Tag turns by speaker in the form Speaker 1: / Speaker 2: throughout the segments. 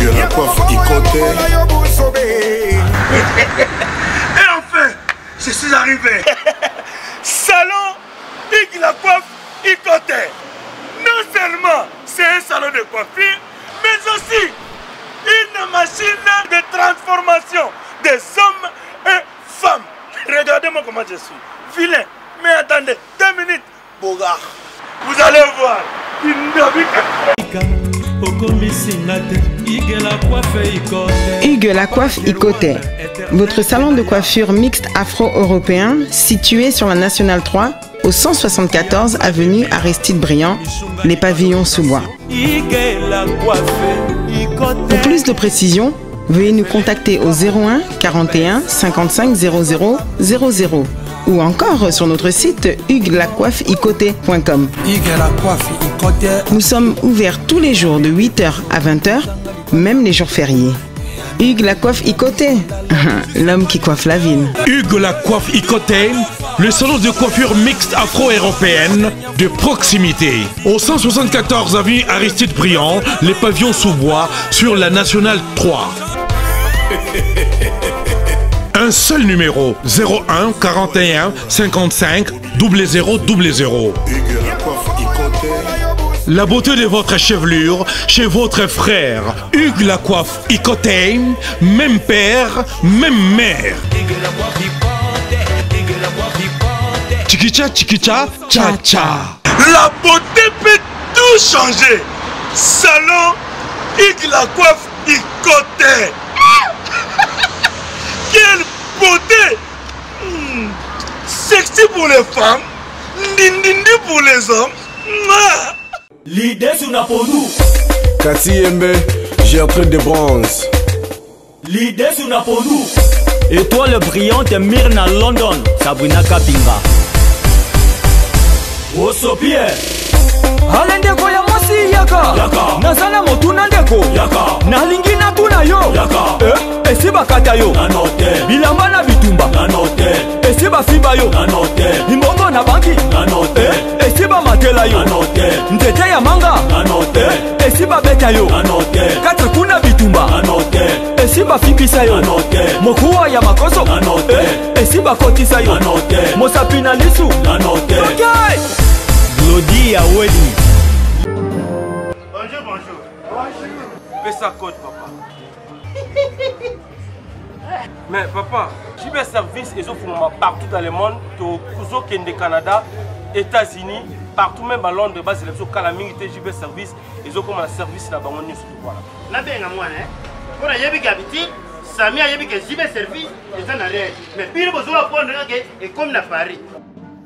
Speaker 1: Hugues la coiffe Ikoté.
Speaker 2: Et enfin, je suis arrivé. Salon Hugues la coiffe Ikoté. Non seulement c'est un salon de coiffure, mais aussi une machine de transformation des hommes et femmes. Regardez-moi comment je suis. Vilain. Mais attendez, 2 minutes. Bogard. Vous allez voir.
Speaker 3: Hugues la coiffe Ikoté. Votre salon de coiffure mixte afro-européen situé sur la Nationale 3 au 174 avenue Aristide Briand, les pavillons sous bois. Pour plus de précisions, veuillez nous contacter au 01 41 55 00 00 ou encore sur notre site hugueslacoiffeikoté.com. Nous sommes ouverts tous les jours de 8h à 20h, même les jours fériés. Hugues la coiffe Ikoté, l'homme qui coiffe la ville.
Speaker 4: Hugues la coiffe Ikoté, le salon de coiffure mixte afro-européenne de proximité. Au 174 avenue Aristide Briand, les pavillons sous bois sur la Nationale 3. Un seul numéro, 01 41 55 00 00.
Speaker 1: Hugues la coiffe Ikoté.
Speaker 4: La beauté de votre chevelure chez votre frère. Hugues la coiffe Ikoté, même père, même mère. Chikicha, chikicha, cha cha.
Speaker 2: La beauté peut tout changer. Salon Hugues la coiffe Ikoté. Quelle beauté! Sexy pour les femmes, ndindindi pour les hommes. L'idée sur la peau nous.
Speaker 1: Cathy Yembe, j'ai un truc de bronze.
Speaker 2: L'idée sur la peau nous.
Speaker 5: Étoile brillante Myrna London, Sabrina Kapinga.
Speaker 2: Osopie.
Speaker 5: Alendeko ya mosi yaka. Nazana motuna ndeko. Nalingi na tuna yo. Esiba kata yo. Bilamba na bitumba. Esiba fimba yo. Imbongo na banki. Esiba matela yo. Ntete ya manga. Esiba beta yo. Kata kuna bitumba. Esiba fimbisa yo. Mokuwa ya makoso. Esiba kotisa yo. Mosapina lisu. Okay. Glody à Welly.
Speaker 2: Bonjour, bonjour. Fais ça code, papa. Mais papa, j'ai bien service et partout dans le monde, au Canada, États-Unis, partout même à Londres, c'est le calamité, j'ai bien service et j'ai comme un service là-bas.
Speaker 6: Là, bien à moi, hein. Pour y aller habitude, Samy a yébi que j'ai bien service et ça n'a rien. Mais puis, vous allez prendre et comme à Paris.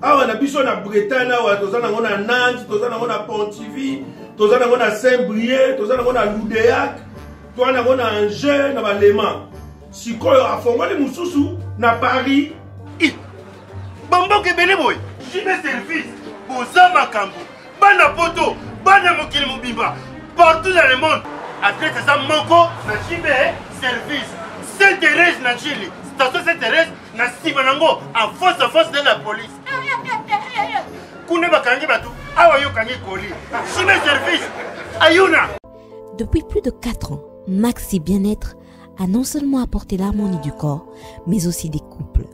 Speaker 7: Awa na biso na Bretagne awa tozana ngona Nantes, tozana ngona Pontivy, tozana ngona Saint-Brieuc, tozana ngona Loudéac, tozana ngona Angers na Balema. Sikoyo afongoli mususu na Paris.
Speaker 6: Bambo ke bele boy. Jibe service. Boza makambo. Bana poto, bana mokili mobimba. Partout dans le monde. Après ça moko na jibe service. Sainte-Thérèse na Chili. Station Sainte-Thérèse na Sibanango en force de la police.
Speaker 8: Depuis plus de 4 ans, Maxi Bien-être a non seulement apporté l'harmonie du corps, mais aussi des couples.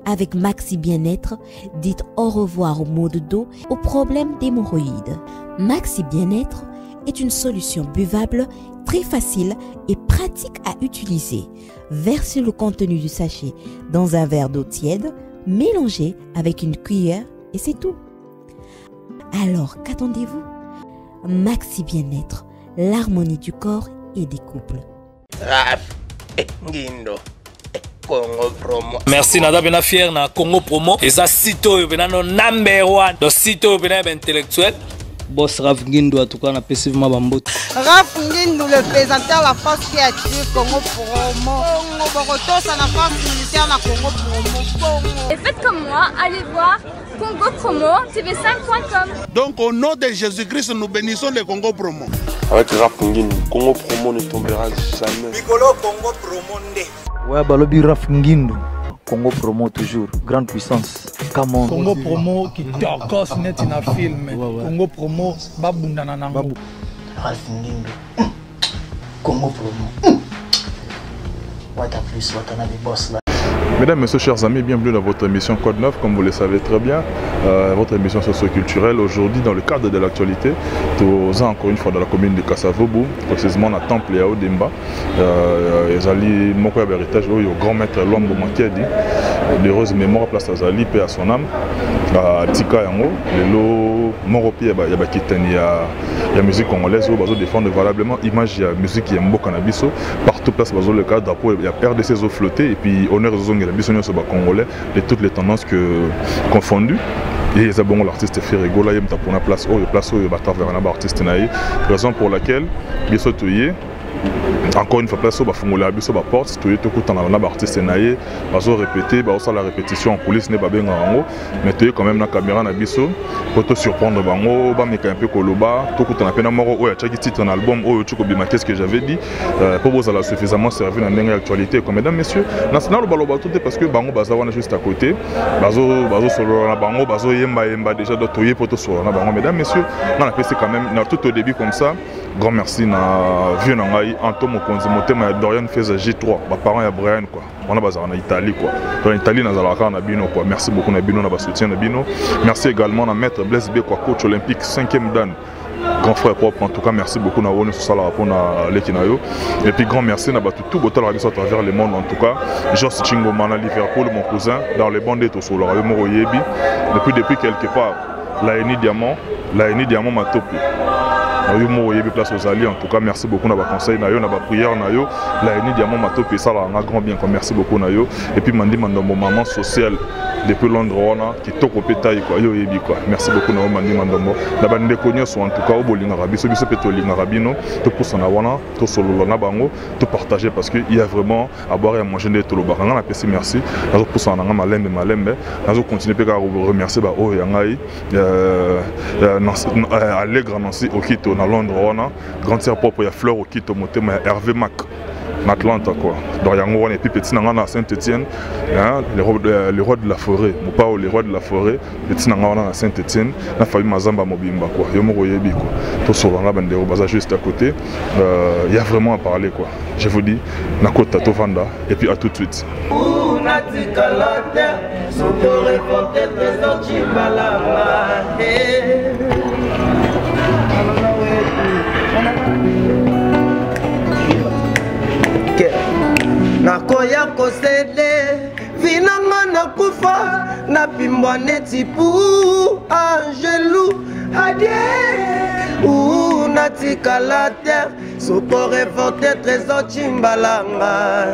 Speaker 8: Avec Maxi Bien-être, dites au revoir aux maux de dos, aux problèmes d'hémorroïdes. Maxi Bien-être est une solution buvable, très facile et pratique à utiliser. Versez le contenu du sachet dans un verre d'eau tiède, mélangez avec une cuillère et c'est tout. Alors, qu'attendez-vous? Maxi Bien-être, l'harmonie du corps et des couples.
Speaker 9: Merci Nada Bena fier na Congo Promo. Et ça site no number 1 do site intellectuel.
Speaker 5: Boss Raf Ngindo en tout cas on a passivement bambote.
Speaker 10: Raf Ngindo, le présentateur la force créative Congo Promo. Boroto, ça la force militaire na Congo Promo.
Speaker 11: Et faites comme moi, allez voir Congo Promo, tv5.com.
Speaker 7: Donc au nom de Jésus-Christ, nous bénissons le Congo Promo.
Speaker 1: Avec Raf Ngindo, Congo Promo ne tombera jamais.
Speaker 2: Piccolo Congo Promo ndé.
Speaker 5: Ouais, Balobi Raf Ngindo. Congo Promo toujours, grande puissance. Come
Speaker 12: Congo Promo qui torcos net in a film. Congo Promo babunda nanango.
Speaker 5: Raf Ngindo.
Speaker 12: Congo Promo. What a plus, what on a des boss là.
Speaker 13: Mesdames, Messieurs, chers amis, bienvenue dans votre émission Code 9, comme vous le savez très bien, votre émission socio-culturelle. Aujourd'hui, dans le cadre de l'actualité, nous sommes encore une fois dans la commune de Kassavobu, précisément dans le temple à Odemba. Ezali moko ya héritage au grand maître Lombo Makedi, d'heureuse mémoire place Azali paix à son âme. Tika yango, lelo moko pie ya bakitani ya musique congolaise où bazo défendre valablement image ya musique ya mboka na biso partout place bazo le cadre drapeau ya RDC zo flotter et puis honneur la bisonia sur congolais de toutes les tendances confondues. Et ils ont l'artiste Ferrigo là, il y a pour la place où il va vers un artiste naïf. Raison pour laquelle ils sont encore une fois place où il va faire la biso porte, tout tout coup dans la artiste naïf, ils ont répété, ils ont la répétition en coulisses n'est pas bien en haut, mais tu es quand même la caméra na biso pour te surprendre bango, ba mais un peu koloba, tout coup dans la peine mort où il y a chaque titre un album où tu peux bien ce que j'avais dit pour vous avoir suffisamment servi dans l'actualité comme mesdames messieurs, national baloba tout parce que bango bazawana juste à côté, bazo solo na bango bazo yemba déjà d'autres pour te solo na bango mesdames messieurs, on a passé quand même tout au début comme ça. Grand merci na vieux nangai Antomo Konzi motema ya Dorian Feza J3 ba parents ya Brian quoi on a basé en Italie quoi dans l'Italie na zalaka na bino quoi merci beaucoup na bino na ba soutien na bino merci également na maître Blaise B quoi coach olympique 5e dan grand frère propre en tout cas merci beaucoup na wone sur ça pour na lekinayo et puis grand merci na batu tout botal à travers le monde en tout cas Joss Chingoma na Liverpool mon cousin dans les bandes to sur le moro yebi depuis quelque part la Eni Diamant Matopi place aux alliés en tout cas merci beaucoup na ba conseil na yo na ba prière na yo la Eni Diamant Matopi ça là un grand bien quoi merci beaucoup na yo et puis mandi mandombo maman sociale depuis Londres on a qui toko pétaille quoi yo yebi quoi merci beaucoup na mandi mandombo na ba ndeko nyoso en tout cas au bolinga rabiso biso peto linga rabino to pour son awana to solo na bango to partager parce que il y a vraiment à boire et à manger de tout le bar na pesi merci na pour son nga malembe na zo continuer pe ka remercier ba o yangai Allègre Nancy Okito na Londres on a grand sœur propre ya Fleur Okito motema ya Hervé Mac en Atlanta quoi donc yango on est plus petit nanga na Saint-Étienne hein les rois de la forêt mo pas les rois de la forêt petit nanga na Saint-Étienne na famille Mazamba Mobimba quoi yo moko yebi quoi to solanga bandero baza juste à côté il y a vraiment à parler quoi je vous dis na kota to vanda et puis à tout de suite
Speaker 14: nakoya kosede vinanga nakufa napimbwa neti pu angelu adie natikala terre soko reporte trésor chimbalanga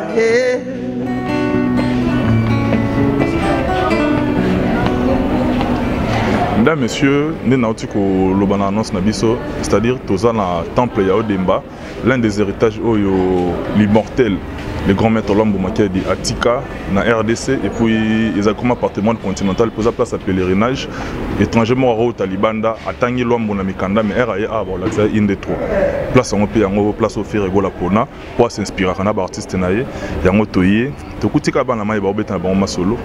Speaker 13: Mesdames, Messieurs, nous avons l'obana annonce nabiso, c'est-à-dire tous na temple ya Odemba, l'un des héritages l'immortel, le grand maître Lombo Makedi Atika na RDC et puis ils ont comme appartement continental pour sa place à pèlerinage étrangement au Talibanda atangi Lombo na Mikanda mais RAA bon la inde 3 place en pays en place au Ferrigo la Pona pour s'inspirer na ba artiste naye yango toye to kutika bana mai ba obeta ba ma solo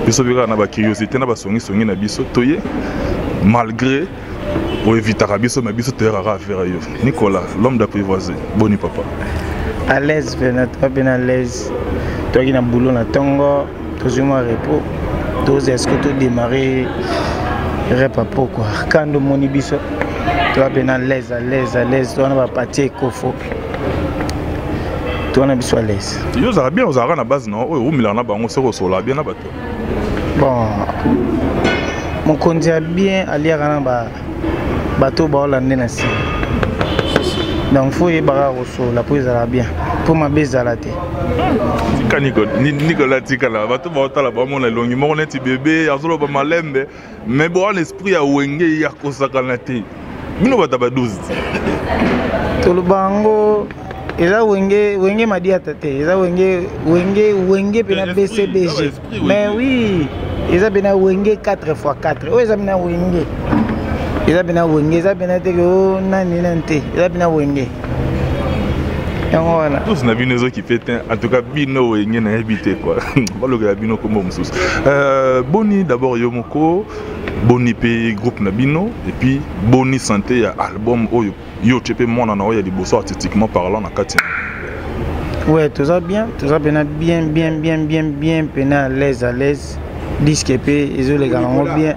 Speaker 13: biso bika na ba curiosité na ba songi na biso toye malgré pour éviter biso mais biso toyera affaire yo Nicolas l'homme d'apprivoisé boni papa
Speaker 12: à l'aise bien à l'aise toi qui na boulot na tongo toujours moi repos tous est-ce que tu démarrer repas pourquoi quand moni biso toi bien à l'aise toi on va partir kofo toi on a biso à l'aise
Speaker 13: yo za bien za na base non o umila na bango seko sola bien na bato
Speaker 12: bon mon conduit bien aller na ba bato ba hollandais na si donc faut y barra au la prise à bien pour ma bise à la tête
Speaker 13: Nicolas Tikala bato ba otala ba mona longi mo neti bébé azolo ba malembe mais bon l'esprit ya wenge ya kosaka na te bino bata ba 12
Speaker 12: to le bango eza wenge madi atate eza wenge pena BCBG mais oui eza bena wenge 4x4 o eza bena wenge eza bena wenge eza bena te ko nani nante eza bena wenge yango wana
Speaker 13: tous na bino zo qui fait en tout cas bino wenge na habité quoi baloga bino comme mususu boni d'abord yomoko boni pe groupe na bino et puis boni santé ya album oyo yo tu peux moi na oya liboso artistiquement parlant na kati.
Speaker 12: Ouais, tout ça bien à l'aise disque épée ils ont les gars bien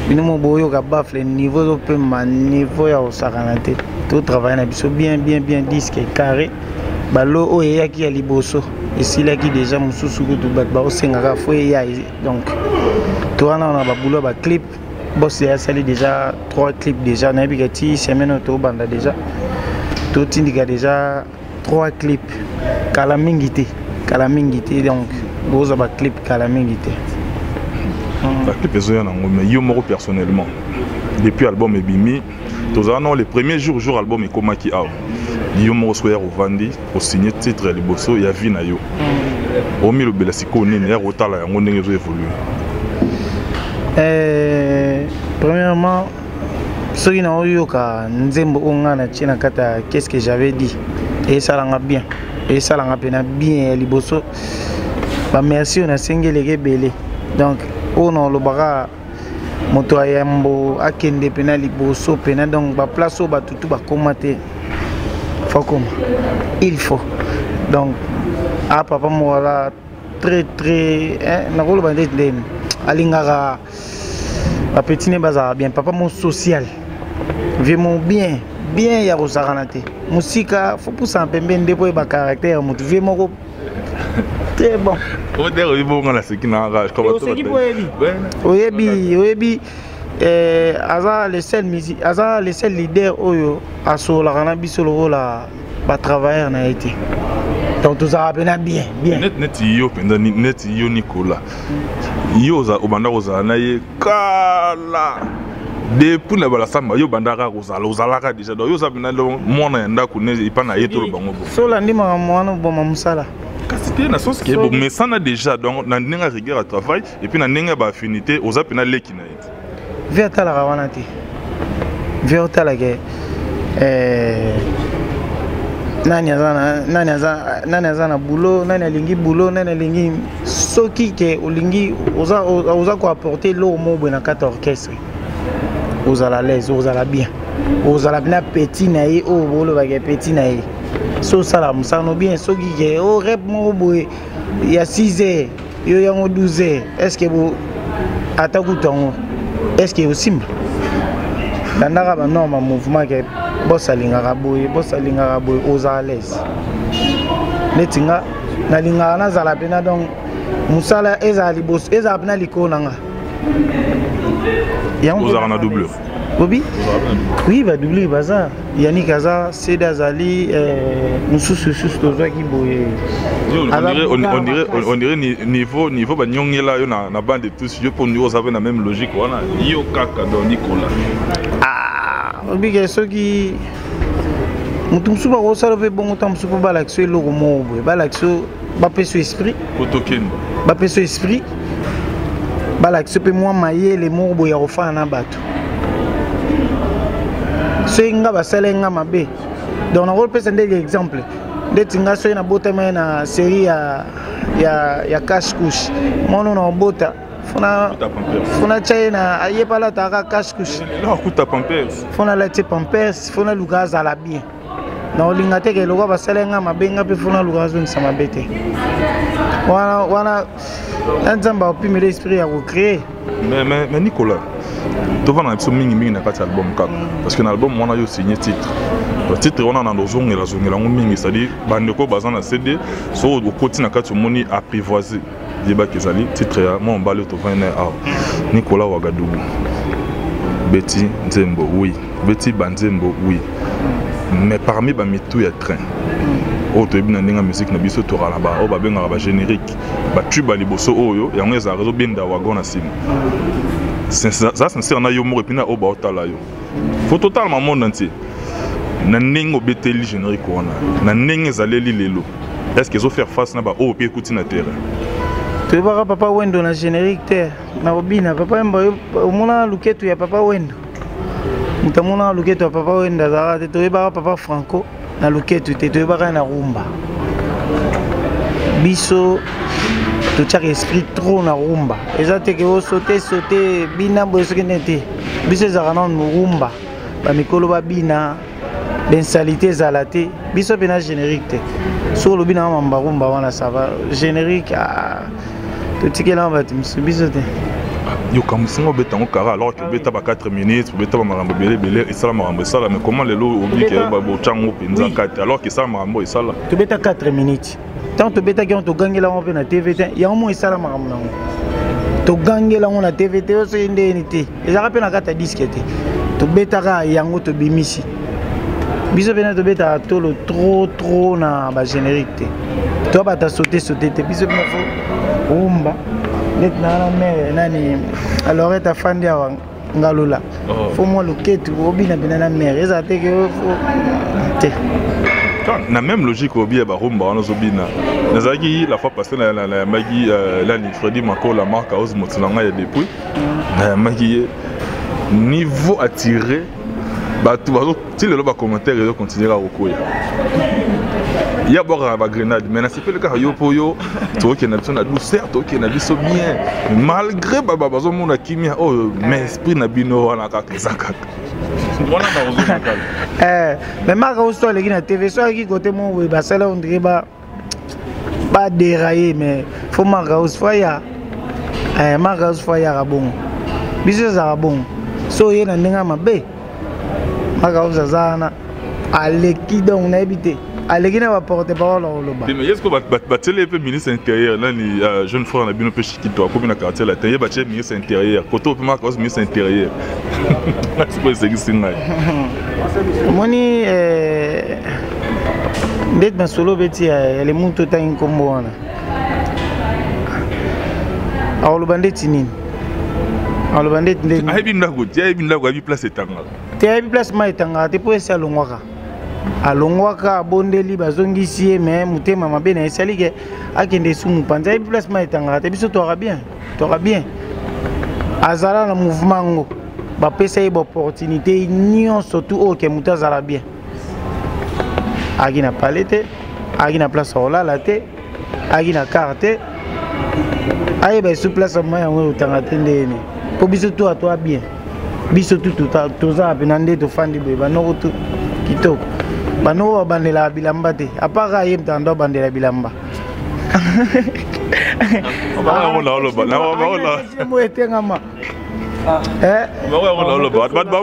Speaker 12: nous mon boyo ka bafle niveau peu niveau ya osakanate tout travail na biso bien disque carré balo o ya ki ya liboso ici là qui déjà mususu ko tout ba osenga fo ya donc to wana na ba boulot ba clip boss ya sali déjà 3 clips déjà na bigati semaine to banda déjà tout indica déjà 3 clips kalamingité donc boza ba clip kalamingité.
Speaker 13: La clip est mais yo moko personnellement depuis album ebimi tozana les premiers jours album ekomaki aw yo moko soya ovandi au signer titre ya liboso ya vie na yo omi lo bela siko nini ya rotala yango ndenge zo évoluer.
Speaker 12: Premièrement soki na oyo ka nzembo onga na china kata qu'est-ce que j'avais dit et ça langa bien pena bien liboso ba merci on a sengele belé donc on le bara moto ayambo akende pena liboso pena donc ba place au ba tutu ba komate faut comme il faut donc ah papa moi là très na ko le bande den alingara ba petit ne bazara bien papa mon social vraiment bien ya rosaranate musika faut pousser un peu mbende pour ba caractère moto vraiment très bon. Oyebi aza les seuls musique aza les seuls leaders oyo aso la kana bisolo la ba travailler na été donc tout ça va bien
Speaker 13: net yo penda net yo Nicolas yo za obanda roza na ye kala depuis la bala samba yo bandaka ozalaka déjà donc yo za bina lo mona nda kune ipana yeto lo bango
Speaker 12: so la ndima mwana boma musala
Speaker 13: c'était na sauce qui est bon mais ça na déjà donc na ndinga rigueur à travail et puis na ndinga ba affinité oza pena leki na yete
Speaker 12: verta la rawanati verta la ke nani azana boulot nani alingi boulot nani alingi soki ke olingi oza ko apporter l'eau mo na kata orchestre ozala l'aise ozala bien ozala bina petit na ye o bolo ba ke petit na ye so sala musano bien soki ke o rep mo boy ya 6h yo yango 12h est-ce que vous ataku tongo est-ce que aussi dandaka ba norma mouvement ke bossa lingaka boy oza l'aise netinga na lingaka na zala pena donc musala eza libos eza pena likona nga
Speaker 13: yango na doubleur
Speaker 12: Bobby oui va doubler baza Yannick Aza Seda Zali mususu tozo ki boye
Speaker 13: on dirait niveau ba nyongela yo na bande tous yo pour nous avez la même logique wana yo kaka do Nicolas
Speaker 12: Bobby ke soki mutu musuba ko salve bon temps musuba balaxo lo mo boye balaxo ba peso esprit
Speaker 13: kotoken
Speaker 12: ba peso esprit balaxo pe moi maye les mo boye refa na bato Senga baselenga mabe donc on peut prendre des exemples detinga so na bota mais na série ya cash couche mono na bota fona china ayepa la ta cash couche
Speaker 13: la kuta pampers
Speaker 12: fona la te pampers fona lugaza la bien na olingate ke lokwa baselenga mabe ngape fona lugazo ni sama bete wana nzamba opime l'esprit à recréer
Speaker 13: mais Nicolas tu vas dans l'album mingi na kati album kaka parce que dans l'album on a yo signé titre le titre on a dans zongela mingi c'est-à-dire bandeko bazana CD so au côté na kati moni apprivoiser débat kezali titre ya mon balé to vana a Nicolas Ouagadougou Betty Nzembo oui Betty Banzembo oui mais parmi ba mitou ya train o to ebina ndinga musique na biso to rala ba o ba benga ba générique ba tuba liboso oyo yango eza réseau benda wagon na sim ça sincère na yo mo epina o ba otala yo faut totalement monde entier na ndingo beteli générique wana na ndinga zaleli lelo est-ce qu'ils ont faire face na ba o pe écouter na terrain
Speaker 12: tu vas papa wendo na générique terre na obina papa mba omona luketu ya papa wendo mutamona luketu ya papa wendo za te ba papa Franco na luketu te ba na rumba biso to chak esprit trop na rumba ezate ke o sauter bina boso kenete biso za kana no rumba ba mikolo ba bina bensalité zalate biso pena générique sur le bina mambarumba wana ça va générique to tikela bati biso te
Speaker 13: yo comme si on beta kara alors que beta ba 4 minutes beta ba marambo belé et ça marambo ça mais comment les lots oublie que ba chango penza 4 alors que ça marambo et ça là
Speaker 12: to beta 4 minutes tant to beta qui on to gangela on pe na TVT ya mo ça la marambo na to gangela on na TVT so indemnité et ça rappelle na kata disquette to beta ka yango to bimisi biso pena to beta tolo trop na ba générique to ba ta sauter te biso pena fo umba net na mère nani alors ta fandi ya ngalula fo mo loketu obina bina na mère eza te que te
Speaker 13: na même logique obi ba rumba on zobina nazaki la fois passée la magi la ni Freddy Mako la marque House Motilanga ya depuis magi niveau attiré bah tu vas si le loba commentaire et continuer à recoyer il y a boire la grenade mais c'est pas le cas yo pour yo toi qui n'a besoin de douceur toi qui n'a besoin bien malgré baba bazo mona kimia oh mais esprit na bino wana kaka zakaka voilà
Speaker 12: mais maka osto le na TV so qui côté mon oui ba sala on dirait ba dérailler mais faut maka os foya maka os foya ka bon biso za bon so yena ndinga mabe maka os zana aleki donc na habité aleki na ba porte parole loba
Speaker 13: mais est-ce que ba télé pe ministre intérieur là ni jeune frère na bino pe chikito ko bina quartier la télé ba che ministre intérieur koto pe maka os ministre intérieur c'est pas c'est qui ngai
Speaker 12: moni ndet na solo beti ele muntu ta inkombo wana awolo bandeti nini awolo bandeti ndet
Speaker 13: ai binda go tie binda go abi place etanga
Speaker 12: te abi place ma etanga te po esa longwaka alongwaka bondeli bazongisi mais mutema mabe na esali ke akende sumu panza abi place ma etanga te biso to bien azala na mouvement ngo ba pesa une opportunité nion surtout au que muta zala bien agina palete agina place ola la te agina carte aye ba sous place moya ngo tanga tendeni po biso to a toi bien biso tout za benande to fandi be ba no to kitoko ba no bandela bilamba te apara yem tando bandela bilamba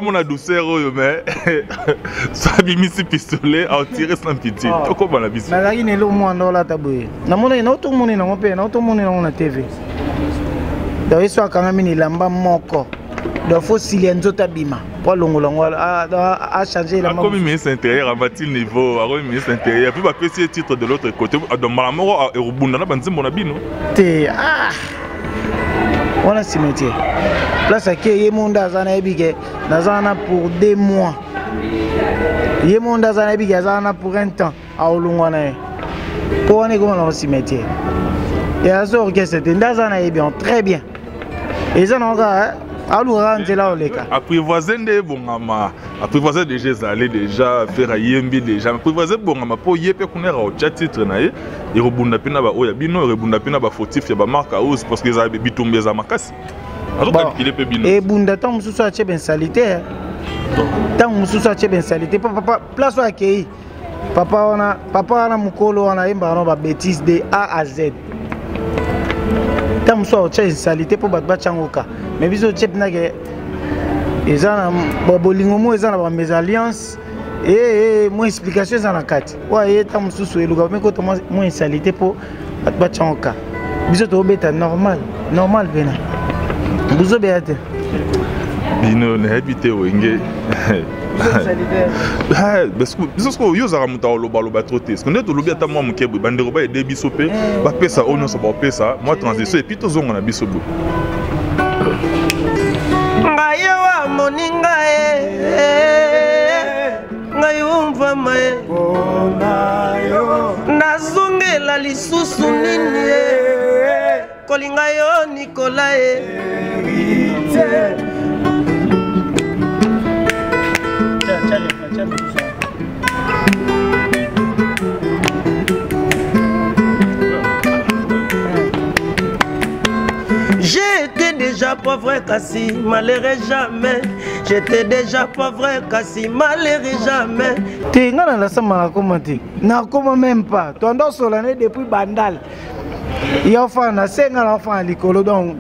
Speaker 13: on a douceur mais ça bimisi pistolet a tiré sans pitié comment la bisi
Speaker 12: na ngine lo mo ndola tabuye na mona na to mona na ngope na to mona na TV da yeso akanga mini lamba moko do fo silenzo tabima pour longolongo a changer la
Speaker 13: comme ministre intérieur à bâti niveau à ministre intérieur puis ba pesi titre de l'autre côté dans malamoro et rubunda na banzimbo na bino
Speaker 12: te on a cimetière place qui est monda zana ebige nazana pour 2 mois ye monda zana ebige zana pour un temps a olungwana pour on est comme dans cimetière et azor que c'était ndazana bien très bien et ça non gars alors là oleka
Speaker 13: apprivoiser nde bongama apprivoiser déjà zalé déjà faire yembi déjà apprivoiser bongama po yepe kunera au titre na ye et rebunda pina ba oya bino rebunda pina ba fautif ya ba marque house parce que za bitumbe za makasi
Speaker 12: et bunda tant mususu a ben salité tant mususu a ben salité papa place akei papa wana mukolo wana imba no ba bêtise de A à Z tant mususu a ben salité pour ba changoka mais biso chep na ke ezana bolingo mo ezana ba mes alliances et mo explication ezana kati wa eta mususu eluka mais ko to mo insalité pour ba changoka biso to beta normal bena biso beate
Speaker 13: bino na habité wenge parce que biso ko yo za ramuta loba troté parce que neto lobi ata moi mukebwe bandero ba ede biso pe ba pesa ono so ba pesa moi transition et puis to zonga na biso bo
Speaker 14: ngayo wa moninga ngayumva mae nazongela lisusu nini kolinga yo Nicolas J'ai été déjà pauvre Kassi, malheureux jamais. J'étais déjà pas vrai, kasi malheureux jamais.
Speaker 12: T'es nga la sama na commenter. Na comment même pas. Ton dos solané depuis Bandal. Il y a enfin na senga la enfin likolo donc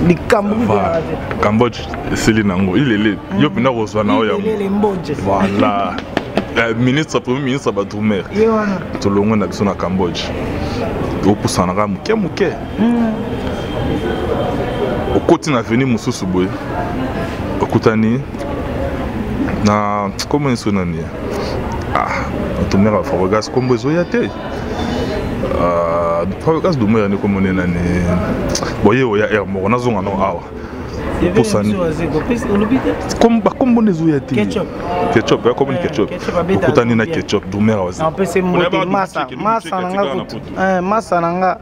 Speaker 12: di
Speaker 13: Cambodge c'est linango. Il est là. Yo pina reçoit na oya. Voilà. Ministre premier ministre Badoumer. To longo na biso na Cambodge. Opusana ga muke. Okoti na veni mususu boy. Okutani na comment ils sont nani to mera Favogas comme besoin yate Favogas do mera ni comme on est nani boye oya air mo na zonga no awa posani comme bon besoin yate ketchup ya comme ketchup okutani na ketchup do mera wazi
Speaker 12: on peut se monter massa nanga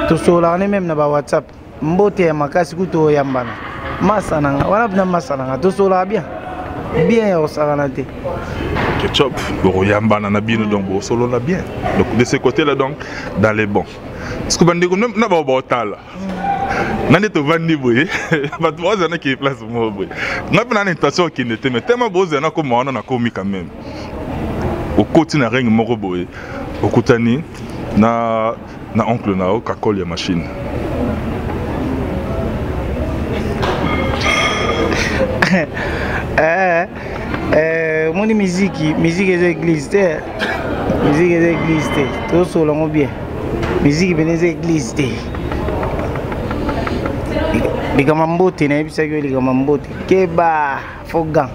Speaker 12: to sola ne même na ba WhatsApp mbote ya makasi kuto yambana massa nanga wana bina massa nanga to sola bien au saranate
Speaker 13: ketchup yambana na bino donc bo solo la bien donc de ce côté là donc dans les bons parce que bande ko na ba otala nande to vandi boye ba to zana ki place mo boye na pena na intention qui n'était mais tellement bo zana ko mo na komi quand même au côté na ring moko boye okutani na oncle nao kakol ya machine.
Speaker 12: Mon musique est église, musique est église, tout solo bien, musique est église. Les gamambote, les gamambote, keba, fogan.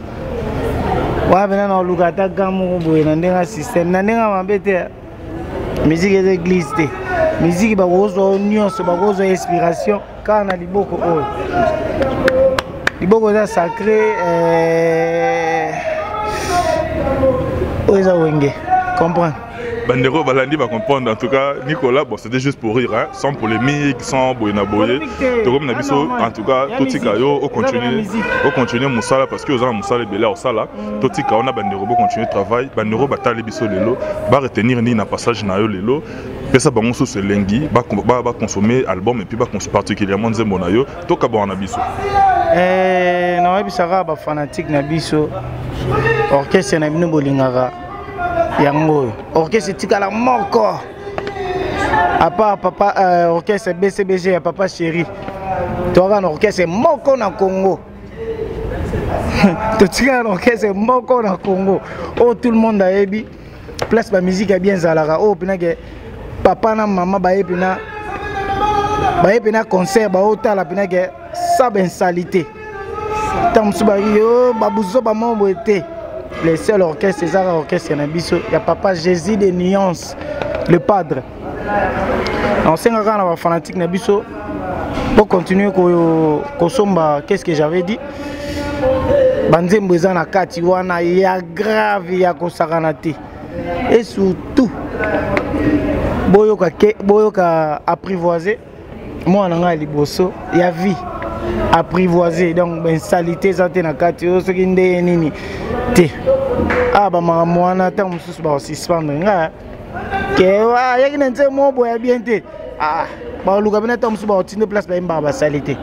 Speaker 12: Wa bena na lugata gamu boye na ndenga système na ndenga mabete. Musique est église, musique ba gozo nyonso ba gozo inspiration kana liboko oyo. Liboko est sacré, Oeza Wenge, comprends?
Speaker 13: Bandero Balandi va comprendre, en tout cas, Nicolas, bon, c'était juste pour rire, hein, sans polémique, sans boyna boye. Comme Nabiso, en tout cas, Totikayo, on continue Moussala parce que aux gens Moussala Bela au Sala, Totika, on a Bandero, on continue le travail, Bandero Batali Biso Lelo, va retenir ni na passage na yo Lelo, pesa bango sous ce lengi, va consommer album et puis va consommer particulièrement Nzembo na yo, Toka ba na biso.
Speaker 12: Non, bisara ba fanatique na biso, orchestre na bino bolingara. Yango orchestre tikala moko à part papa orchestre BCBG ya papa chéri to ga orchestre moko na Congo to tikala orchestre moko na Congo oh tout le monde a ebi place ba musique a bien zalara oh pina ke papa na maman ba epina concert ba otala pina ke sa ben salité tam suba yo babuzo ba mombo été. Les seuls orchestres, c'est ça l'orchestre Nabiso. Il y a papa Jésus de Nuance, le padre. On sait qu'on a fanatique Nabiso. Pour continuer, qu'est-ce que j'avais dit? Banzembo na kati wana ya grave ya kosakanate. Et surtout, boyoka apprivoiser. Moi on a liboso, il y a vie. Apprivoiser donc ben salité santé na kati o soki nde nini te aba mwana ta mususu ba suspendre nga ke wa yaki na nze mo boya bien te ba luka bena ta mususu ba otinde place ba imba ba salité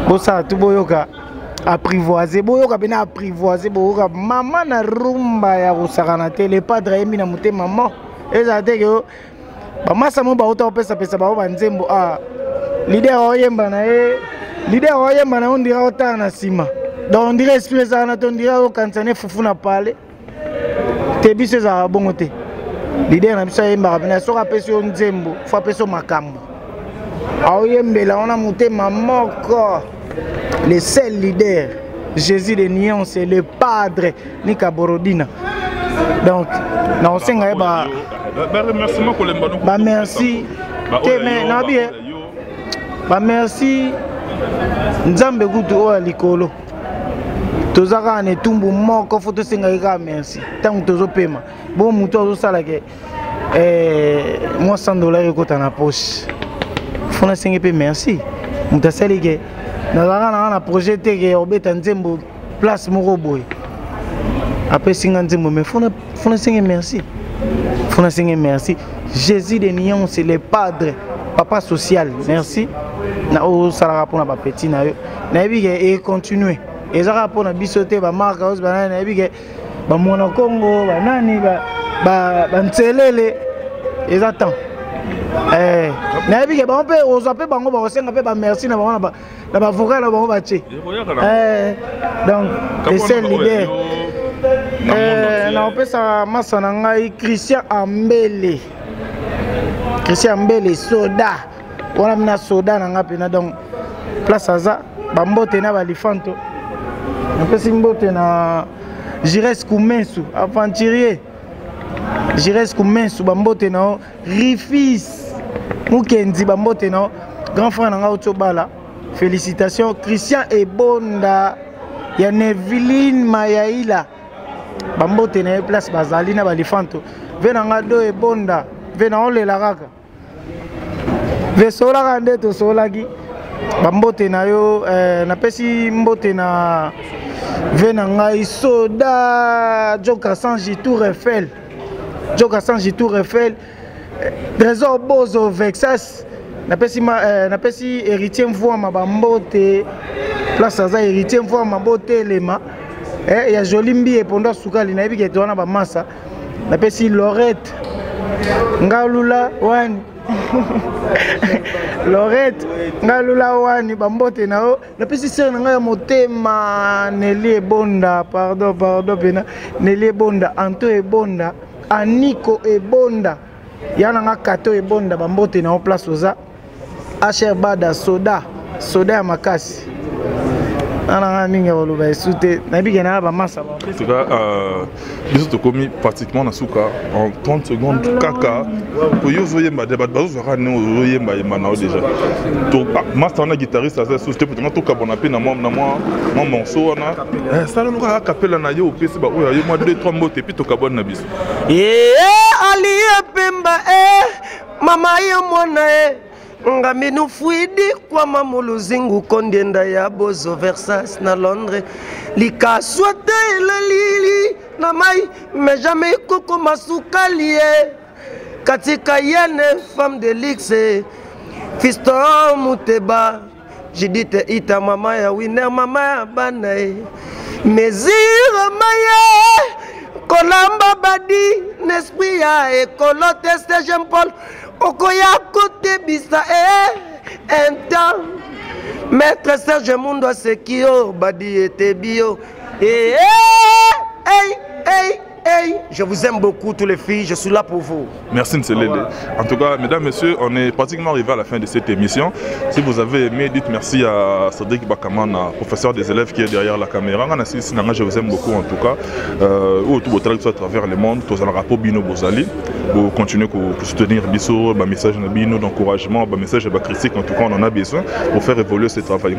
Speaker 12: bo sa tu boyoka apprivoiser boyoka bena apprivoiser boyoka mama na rumba ya kusakana te le padre emi na mute mama eza te ke ba masa mo ba ota pesa ba ba nzembo leader oyemba na L'idée oyemba on dirait autant na sima. Donc on dirait esprit ça na on dirait au kansane fufu na parler. Te biso za bongote. L'idée na biso yemba na so rapesi on nzembo, faut peso makambo. Oyembela on a monté mamoko. Le seul leader Jésus de Nion c'est le padre Nika Borodina. Donc na on senga ba
Speaker 13: remerciement ko lemba no.
Speaker 12: Ba merci. Te mais na bien. Ba merci. Nzambe kutu oya likolo tozaka ne tumbu moko foto senga ika merci tangu tozo pema bon muto ozo sala ke moi $100 ekota na poche fona senga pe merci muta sali ke na projet te ke obeta nzembo place moko boy après singa nzembo mais fona senga merci Jésus de Nion c'est le padre papa social merci na o sala pour na petit na yo na bi et continuer ezaka mpona biso te bamarque oyo banani nayebi ke bamona Congo banani banzelele eza temps nayebi ke bango mpe ozwa mpe bango bakosenga mpe bamerci na bango na bavocal na bango batie donc ese leader naopesa masa na ngai Christian Ambele soda wana mina soda na ngai mpena donc place aza bambote na balifanto napesi mbote na Jires Kumensu aventurier Jires Kumensu bambote na Rifis Mukenzi bambote na grand frère na ngai Otobala félicitations Christian Ebonda ya Neviline Mayaila bambote na place bazali na balifanto ve na ngai do Ebonda ve na olela kaka ve solaka nde tosolaki bambote na yo napesi mbote na ve na ngai soda Joka Sanji Tour Eiffel Trésor Bozo Vexas napesi héritier mvwama bambote place aza héritier mvwama botelema ya joli mbi epondo sukali nayebi ke towana bamasa napesi Lorette Ngalula wani Lorette Ngalula wani bambote na o napesi sere na ngai ya motema Nelly Ebonda pardon pena Nelly Ebonda Anto Ebonda Aniko Ebonda yana nga Kato Ebonda bambote na o place oza HR Bada soda ya makasi nana mingi oloba esute nayebi ke na bamasa
Speaker 13: en tout cas biso tokomi pratiquement na suka en 30 secondes kaka po yo ozoyemba debat bazozwaka ne ozoyemba na o déjà master wana guitariste aza susu te potanga tokabona mpe na mwa morceau wana sala noka akapela na yo opesi baoyo yo mwa 2-3 mbote epi tokabona na biso
Speaker 14: aliye pemba mama yo mwana Ngaminu fuidi kwa mamuluzingu kondienda ya Bozo Versace na Londres Lika swate la lili na mai mais jamais koko masukalie Katika yene femme de luxe Fiston Muteba Jidite ita mama ya winner mama ya banae Mezira maye Kolamba badi Nesprit ya ekolo teste Jean Paul Okoya côté bisa un temps Maître Serge Mundo Sekio Badi était bio je vous aime beaucoup tous les filles, je suis là pour vous.
Speaker 13: Merci Nselele. En tout cas, mesdames, messieurs, on est pratiquement arrivé à la fin de cette émission. Si vous avez aimé, dites merci à Cédric Bakaman, professeur des élèves qui est derrière la caméra. Je vous aime beaucoup en tout cas. À travers le monde, tous les rapports Bino Bozali. Vous continuez à soutenir Bisso, un message Bino d'encouragement, un message critique. En tout cas, on en a besoin pour faire évoluer ce travail.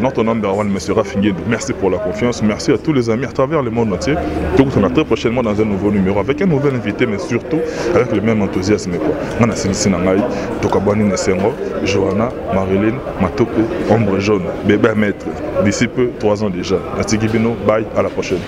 Speaker 13: Notre number one, M. Rafingué. Merci pour la confiance. Merci à tous les amis à travers le monde entier. Donc, on a très prochainement dans un nouveau numéro avec un nouvel invité, mais surtout avec le même enthousiasme. On a Céline Nangaï, Tokabani Nessengo, Johanna, Marilyn, Matoko, Ombre Jaune, Bébé Maître. D'ici peu, 3 ans déjà. Natigibino, bye, à la prochaine.